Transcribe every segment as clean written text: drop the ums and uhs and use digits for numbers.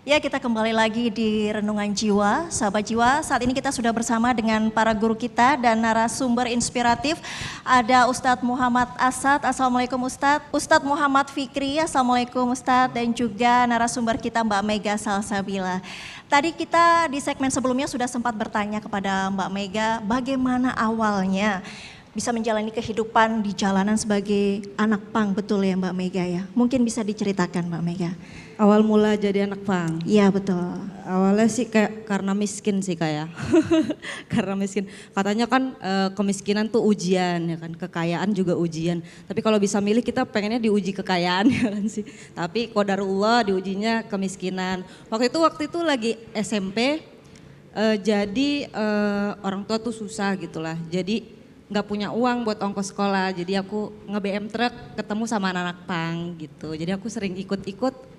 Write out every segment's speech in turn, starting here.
Ya, kita kembali lagi di Renungan Jiwa, sahabat jiwa. Saat ini kita sudah bersama dengan para guru kita dan narasumber inspiratif. Ada Ustadz Muhammad Asad, Assalamualaikum Ustadz. Ustadz Muhammad Fikri, Assalamualaikum Ustadz. Dan juga narasumber kita Mbak Mega Salsabila. Tadi kita di segmen sebelumnya sudah sempat bertanya kepada Mbak Mega, bagaimana awalnya bisa menjalani kehidupan di jalanan sebagai anak pang, betul ya Mbak Mega ya? Mungkin bisa diceritakan Mbak Mega. Awal mula jadi anak pang. Iya betul. Awalnya sih kayak karena miskin sih kayak. Karena miskin. Katanya kan kemiskinan tuh ujian ya kan, kekayaan juga ujian. Tapi kalau bisa milih kita pengennya diuji kekayaan ya kan sih. Tapi qadarullah diujinya kemiskinan. Waktu itu lagi SMP, jadi orang tua tuh susah gitulah. Jadi nggak punya uang buat ongkos sekolah. Jadi aku nge-BM truk ketemu sama anak-anak pang gitu. Jadi aku sering ikut-ikut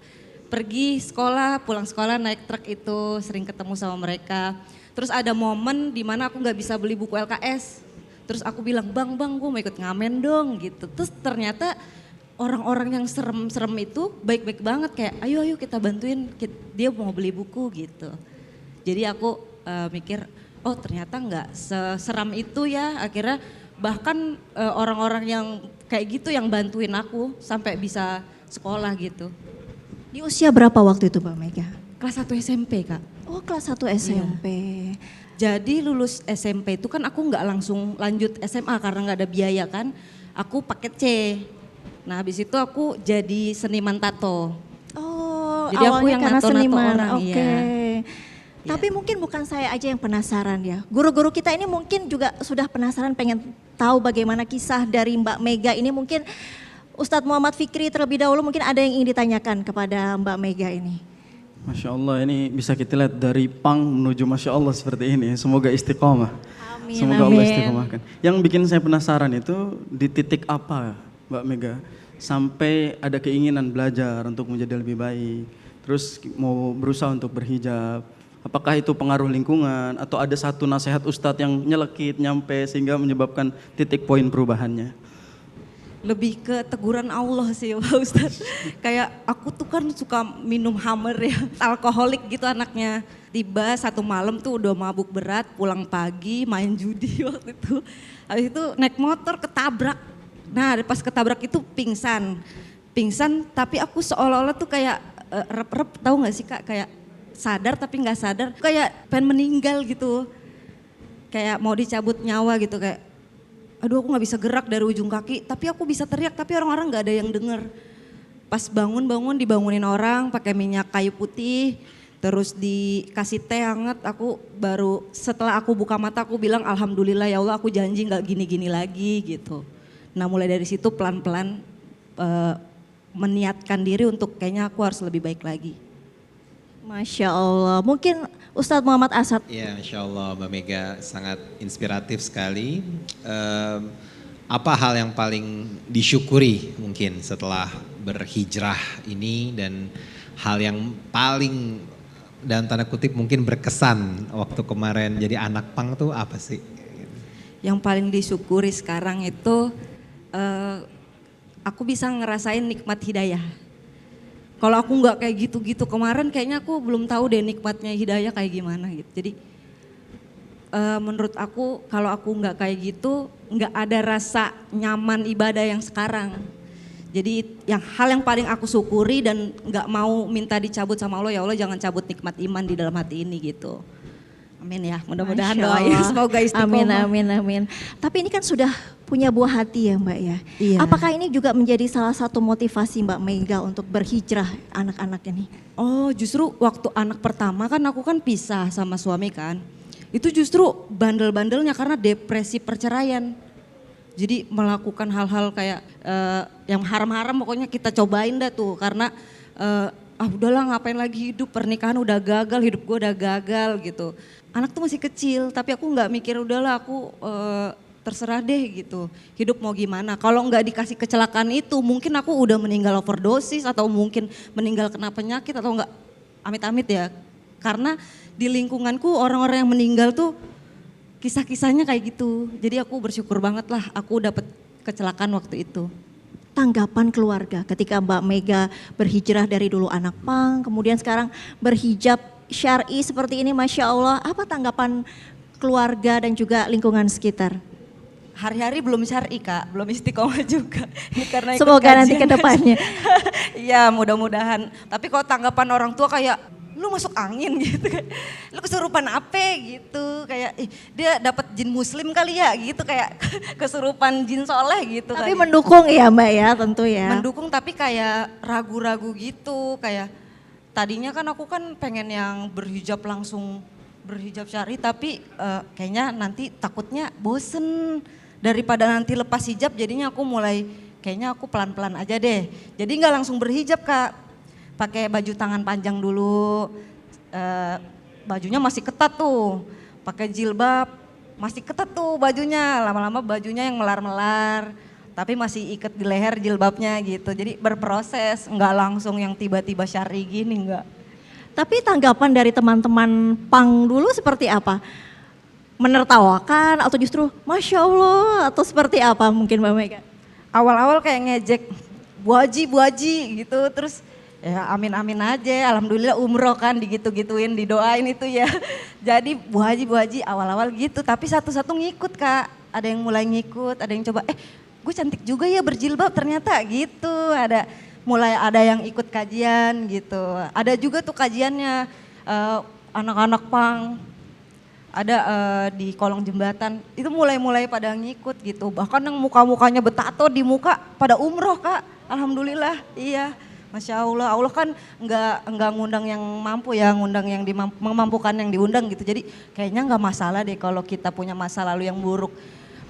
pergi sekolah, pulang sekolah naik truk itu, sering ketemu sama mereka. Terus ada momen di mana aku nggak bisa beli buku LKS. Terus aku bilang, bang gue mau ikut ngamen dong gitu. Terus ternyata orang-orang yang serem-serem itu baik-baik banget kayak ayo kita bantuin, dia mau beli buku gitu. Jadi aku mikir, oh ternyata nggak seseram itu ya. Akhirnya bahkan orang-orang yang kayak gitu yang bantuin aku sampai bisa sekolah gitu. Di usia berapa waktu itu Mbak Mega? Kelas 1 SMP Kak. Oh kelas 1 SMP. Iya. Jadi lulus SMP itu kan aku nggak langsung lanjut SMA karena nggak ada biaya kan. Aku paket C. Nah habis itu aku jadi seniman tato. Oh jadi aku yang karena nato-nato seniman, orang. oke. Iya. Tapi mungkin bukan saya aja yang penasaran ya. Guru-guru kita ini mungkin juga sudah penasaran pengen tahu bagaimana kisah dari Mbak Mega ini. Mungkin Ustadz Muhammad Fikri terlebih dahulu mungkin ada yang ingin ditanyakan kepada Mbak Mega ini. Masya Allah, ini bisa kita lihat dari pang menuju Masya Allah seperti ini. Semoga istiqomah. Amin, Semoga amin. Allah istiqomahkan. Yang bikin saya penasaran itu di titik apa Mbak Mega sampai ada keinginan belajar untuk menjadi lebih baik. Terus mau berusaha untuk berhijab. Apakah itu pengaruh lingkungan atau ada satu nasihat Ustadz yang nyelekit nyampe sehingga menyebabkan titik poin perubahannya? Lebih ke teguran Allah sih Pak Ustadz. Kayak aku tuh kan suka minum Hammer ya, alkoholik gitu anaknya. Tiba satu malam tuh udah mabuk berat, pulang pagi main judi waktu itu. Habis itu naik motor ketabrak. Nah pas ketabrak itu pingsan. Pingsan tapi aku seolah-olah tuh kayak rep-rep, tahu gak sih Kak, kayak sadar tapi gak sadar. Kayak pengen meninggal gitu. Kayak mau dicabut nyawa gitu kayak. Aduh aku gak bisa gerak dari ujung kaki, tapi aku bisa teriak, tapi orang-orang gak ada yang denger. Pas bangun dibangunin orang pakai minyak kayu putih, terus dikasih teh hangat, aku baru setelah aku buka mata aku bilang alhamdulillah ya Allah aku janji gak gini-gini lagi gitu. Nah mulai dari situ pelan-pelan meniatkan diri untuk kayaknya aku harus lebih baik lagi. Masya Allah, mungkin Ustadz Muhammad Asad. Ya, Masya Allah Mbak Mega sangat inspiratif sekali. Apa hal yang paling disyukuri mungkin setelah berhijrah ini dan hal yang paling dalam tanda kutip mungkin berkesan waktu kemarin jadi anak pang tuh apa sih? Yang paling disyukuri sekarang itu aku bisa ngerasain nikmat hidayah. Kalau aku nggak kayak gitu-gitu kemarin kayaknya aku belum tahu deh nikmatnya hidayah kayak gimana gitu. Jadi menurut aku kalau aku nggak kayak gitu nggak ada rasa nyaman ibadah yang sekarang. Jadi hal yang paling aku syukuri dan nggak mau minta dicabut sama Allah, ya Allah jangan cabut nikmat iman di dalam hati ini gitu. Amin ya, mudah-mudahan doanya semoga istiqomah. Amin. Tapi ini kan sudah punya buah hati ya Mbak ya. Iya. Apakah ini juga menjadi salah satu motivasi Mbak Mega untuk berhijrah anak-anak ini? Oh justru waktu anak pertama kan aku kan pisah sama suami kan. Itu justru bandel-bandelnya karena depresi perceraian. Jadi melakukan hal-hal kayak yang haram-haram pokoknya kita cobain dah tuh. Karena udahlah ngapain lagi hidup, pernikahan udah gagal, hidup gue udah gagal gitu. Anak tuh masih kecil tapi aku gak mikir udahlah aku terserah deh gitu. Hidup mau gimana, kalau gak dikasih kecelakaan itu mungkin aku udah meninggal overdosis atau mungkin meninggal kena penyakit atau gak amit-amit ya. Karena di lingkunganku orang-orang yang meninggal tuh kisah-kisahnya kayak gitu. Jadi aku bersyukur banget lah aku dapet kecelakaan waktu itu. tanggapan keluarga ketika Mbak Mega berhijrah dari dulu anak pang, kemudian sekarang berhijab syar'i seperti ini, Masya Allah. Apa tanggapan keluarga dan juga lingkungan sekitar? Hari-hari belum syar'i Kak, belum istiqomah juga. Ini karena ikut Semoga nanti kajian. ke depannya. Iya mudah-mudahan. Tapi kalau tanggapan orang tua kayak, lu masuk angin gitu, lu kesurupan apa gitu, kayak dia dapat jin muslim kali ya gitu, kayak kesurupan jin soleh gitu. Tapi kali. mendukung ya Mbak ya, tentu ya. Mendukung tapi kayak ragu-ragu gitu, kayak tadinya kan aku kan pengen yang berhijab langsung berhijab syar'i, tapi kayaknya nanti takutnya bosen, daripada nanti lepas hijab jadinya aku mulai kayaknya aku pelan-pelan aja deh. Jadi nggak langsung berhijab Kak, pakai baju tangan panjang dulu, bajunya masih ketat tuh, pakai jilbab masih ketat tuh bajunya, lama-lama bajunya yang melar-melar, tapi masih ikat di leher jilbabnya gitu. Jadi berproses, nggak langsung yang tiba-tiba syar'i gini nggak. Tapi tanggapan dari teman-teman pang dulu seperti apa? Menertawakan atau justru Masya Allah atau seperti apa mungkin Mbak Mega? Awal-awal kayak ngejek, Bu Haji gitu, terus ya amin-amin aja, alhamdulillah umroh kan digitu-gituin, didoain itu ya. Jadi Bu Haji awal-awal gitu, tapi satu-satu ngikut Kak. Ada yang mulai ngikut, ada yang coba, gue cantik juga ya berjilbab ternyata gitu. Mulai ada yang ikut kajian gitu. Ada juga tuh kajiannya anak-anak pang. Ada di kolong jembatan, itu mulai pada ngikut gitu. Bahkan yang muka-mukanya betato di muka pada umroh Kak, alhamdulillah, iya. Masya Allah, Allah kan nggak ngundang yang mampu ya, ngundang yang memampukan yang diundang gitu. Jadi kayaknya nggak masalah deh kalau kita punya masa lalu yang buruk.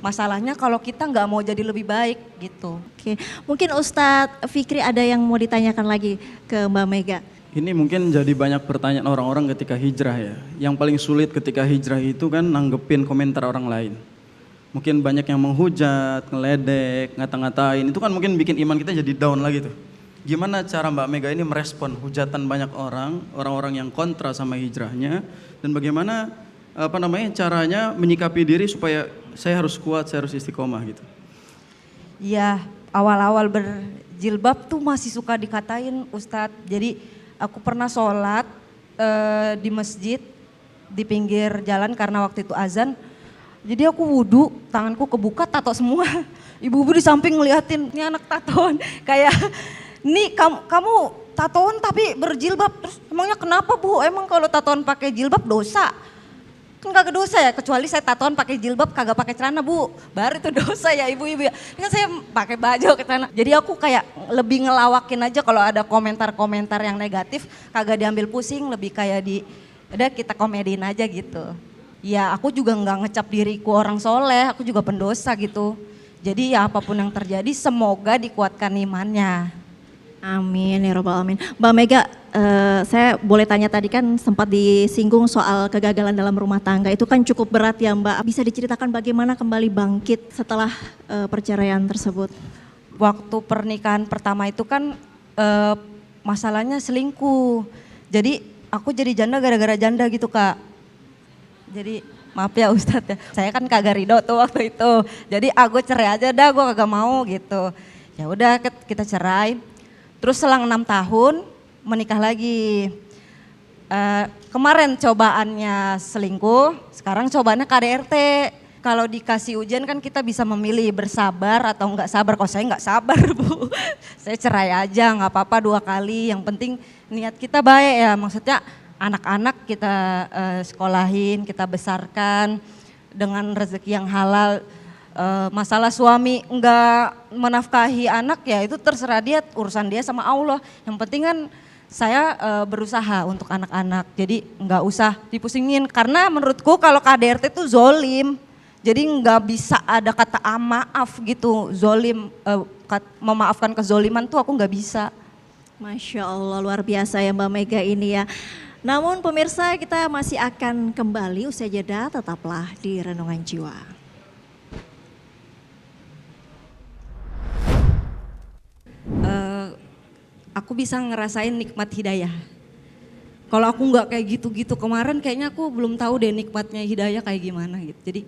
Masalahnya kalau kita nggak mau jadi lebih baik gitu. Oke, mungkin Ustadz Fikri ada yang mau ditanyakan lagi ke Mbak Mega. Ini mungkin jadi banyak pertanyaan orang-orang ketika hijrah ya. Yang paling sulit ketika hijrah itu kan nanggepin komentar orang lain. Mungkin banyak yang menghujat, ngeledek, ngata-ngatain. Itu kan mungkin bikin iman kita jadi down lagi tuh. Gimana cara Mbak Mega ini merespon hujatan banyak orang-orang yang kontra sama hijrahnya. Dan bagaimana caranya menyikapi diri supaya saya harus kuat, saya harus istiqomah gitu. Iya, awal-awal berjilbab tuh masih suka dikatain Ustadz. Jadi aku pernah sholat di masjid di pinggir jalan karena waktu itu azan. Jadi aku wudhu, tanganku kebuka, tato semua. Ibu-ibu di samping ngeliatin, ini anak tatoan. Kayak, nih kamu tatoan tapi berjilbab. Terus emangnya kenapa Bu? Emang kalau tatoan pakai jilbab dosa? Kan kagak dosa ya, kecuali saya tatoan pakai jilbab kagak pakai celana Bu. Baru itu dosa ya ibu-ibu ya. Ini kan saya pakai baju pakai celana. Jadi aku kayak lebih ngelawakin aja kalau ada komentar-komentar yang negatif, kagak diambil pusing, lebih kayak udah kita komediin aja gitu. Ya aku juga nggak ngecap diriku orang soleh, aku juga pendosa gitu. Jadi ya apapun yang terjadi semoga dikuatkan imannya. Amin ya robbal alamin. Mbak Mega, saya boleh tanya tadi kan sempat disinggung soal kegagalan dalam rumah tangga. Itu kan cukup berat ya Mbak. Bisa diceritakan bagaimana kembali bangkit setelah perceraian tersebut? Waktu pernikahan pertama itu kan masalahnya selingkuh. Jadi aku jadi janda gara-gara janda gitu Kak. Jadi maaf ya Ustadz ya, saya kan kagak ridho tuh waktu itu. Jadi aku cerai aja dah, gue kagak mau gitu. Ya udah kita cerai. Terus selang 6 tahun menikah lagi. Kemarin cobaannya selingkuh, sekarang cobaannya KDRT. Kalau dikasih ujian kan kita bisa memilih bersabar atau enggak sabar. Kalau saya enggak sabar Bu, saya cerai aja nggak apa-apa 2 kali. Yang penting niat kita baik ya, maksudnya anak-anak kita sekolahin, kita besarkan dengan rezeki yang halal. Masalah suami enggak menafkahi anak ya itu terserah dia, urusan dia sama Allah. Yang penting kan saya berusaha untuk anak-anak, jadi enggak usah dipusingin. Karena menurutku kalau KDRT itu zolim, jadi enggak bisa ada kata maaf gitu, zolim, memaafkan kezoliman tuh aku enggak bisa. Masya Allah luar biasa ya Mbak Mega ini ya. Namun pemirsa kita masih akan kembali usai jeda, tetaplah di Renungan Jiwa. Aku bisa ngerasain nikmat hidayah. Kalau aku nggak kayak gitu-gitu kemarin, kayaknya aku belum tahu deh nikmatnya hidayah kayak gimana gitu. Jadi